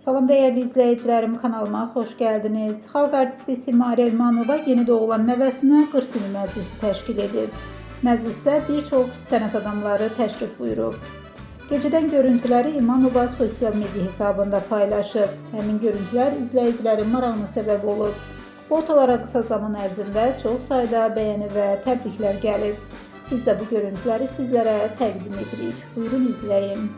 Salam değerli izleyicilerim, kanalıma xoş gəldiniz. Xalq artisti Simar Elmanova yeni doğulan nəvəsinə 40 günü məclisi təşkil edib. Məclisdə bir çox sənət adamları təşrif buyurub. Gecədən görüntüləri Elmanova sosial media hesabında paylaşıb. Həmin görüntülər izləyicilərin marağına səbəb olub. Fotolara qısa zaman ərzində çox sayda bəyəni və təbriklər gəlib. Biz də bu görüntüləri sizlərə təqdim edirik. Buyurun izləyin.